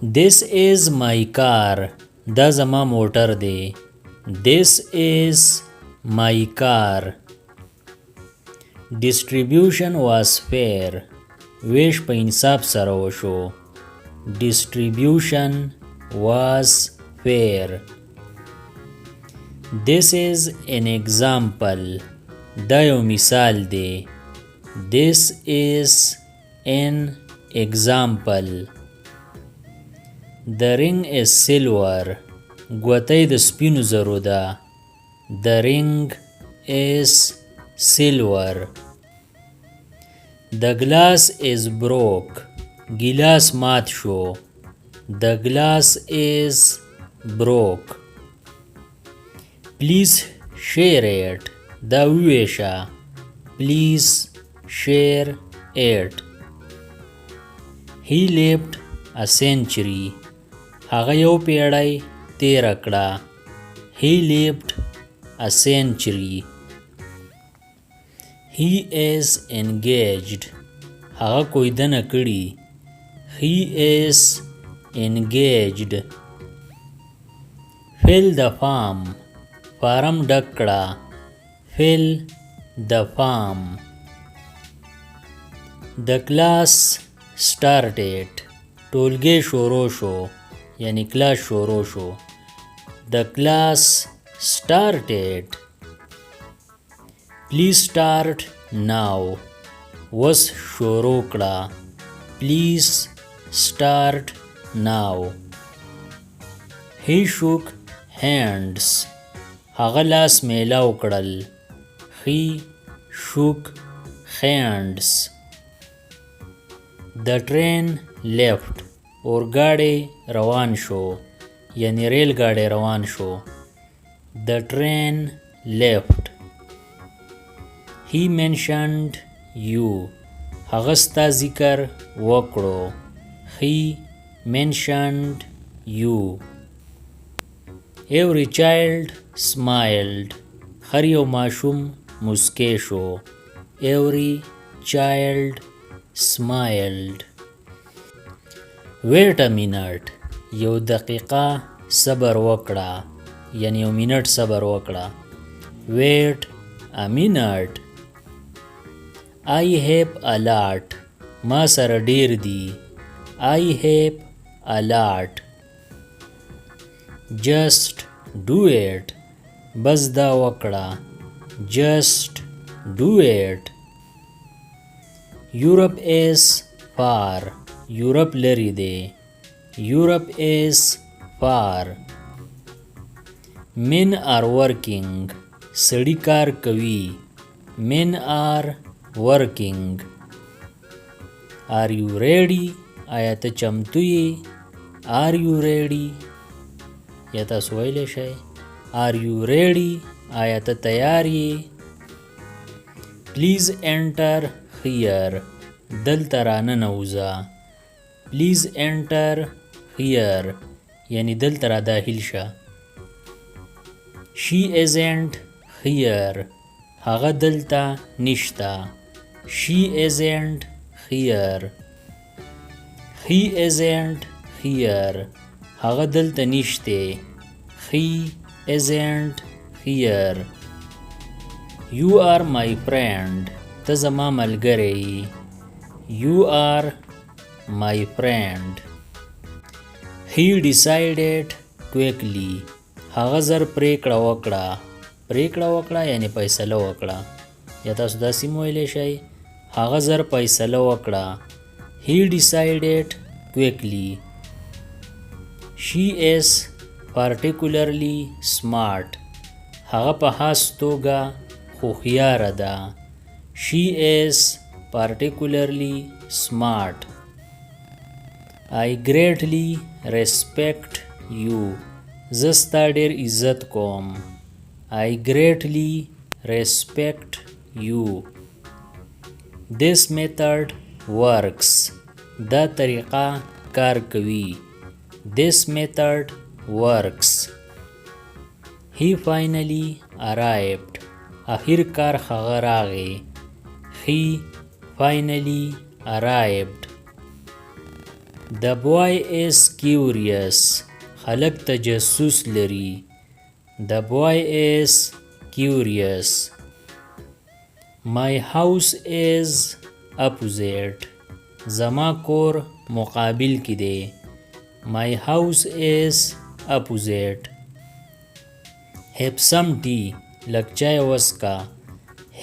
This is my car. دا زما موټر دی. This is my car. Distribution was fair. ویش په انصاف سره وشو. Distribution was fair. This is an example. دا یو مثال دی. This is an example. The ring is silver. ګوتۍ د سپینو زرو ده. The ring is silver. The glass is broke. ګیلاس مات شو. The glass is broke. Please share it. دا وویشه. Please share it. He lived a century. هغه یو پیړۍ تیره کړه. He lived a century. He is engaged. هغه کویدنه کړي. He is engaged. Fill the form. فارم ډک کړه. Fill the form. The class started. ټولګي شروع شو. یعنی کلاس شروع شو. The class started. Please start now. وس شروع کړه. Please start now. He shook hands. هغه لاس میلاو کړل. He shook hands. The train left. اورګاډی روان شو. یعنی ریل ګاډی روان شو. The train left. He mentioned you. هغه ستا ذکر وکړو. He mentioned you. Every child smiled. هر یو ماشوم مسکی شو. Every child smiled. Wait a minute. یو دقیقه صبر وکړه. یعنی یو منټ صبر وکړه. Wait a minute. I have a lot. ما سره ډیر دی. I have a lot. Just do it. بس دا وکړه. Just do it. Europe is far. یورپ لري دی. Europe is far. Men are working. سړي کار کوي. Men are working. Are you ready? آیا ته چمتو یې؟ Are you ready? یا تاسو ویلی شئ Are you ready? آیا ته تیار یې؟ Please enter here. دلته راننوځه. Please enter here. یعنی دلته را داخل شه. She isn't here. هغه دلته نشته. She isn't here. He isn't here. هغه دلته نشته. He isn't here. You are my friend. ته زما ملګری. You are my friend. He decided quickly. هغه زر پریکړه وکړه. پریکړه وکړه یعنی فیصله وکړه. یا تاسو داسې هم ویلی شئ هغه زر فیصله وکړه. He decided quickly. She is particularly smart. هغه په خاص توګه هوښیاره ده. She is particularly smart. I greatly respect you. زه ستا ډېر عزت کوم. I greatly respect you. This method works. دا طریقه کار کوي. This method works. He finally arrived. آخر کار هغه راغی. He finally arrived. The boy is curious. هلک تجسس لري. The boy is curious. My house is opposite. زما کور مقابل کې دی. My house is opposite. Have some tea. لږ چای وڅښه.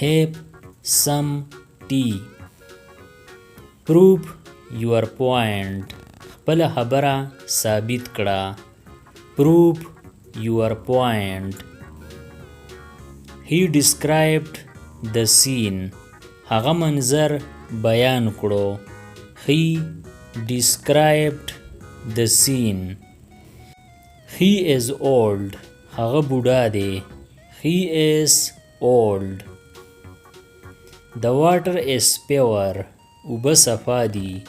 Have some tea. Prove your point. خپله خبره ثابت کړه. Prove your point. He described the scene. هغه منظر بیان کړو. He described the scene. He is old. هغه بوډا دی. He is old. The water is pure. اوبه صفا دي.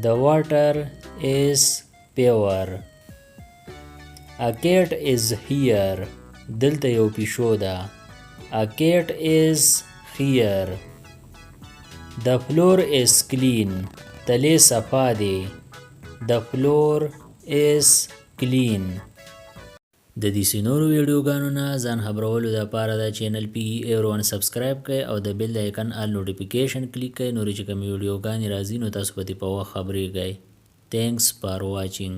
The water is pure. A cat is here. دلته یو پیشو ده. A cat is here. The floor is clean. تلې صفا دی. The floor is clean. د دې نورو ویډیوګانو نه ځان خبرولو دپاره دا چینل PE سبسکرایب کړئ او د بیل د آیکن آل نوټیفیکیشن کلیک کړئ. نورې چې کومې ویډیوګانې راځي نو تاسو په دې په وخت خبرېږئ. Thanks for watching.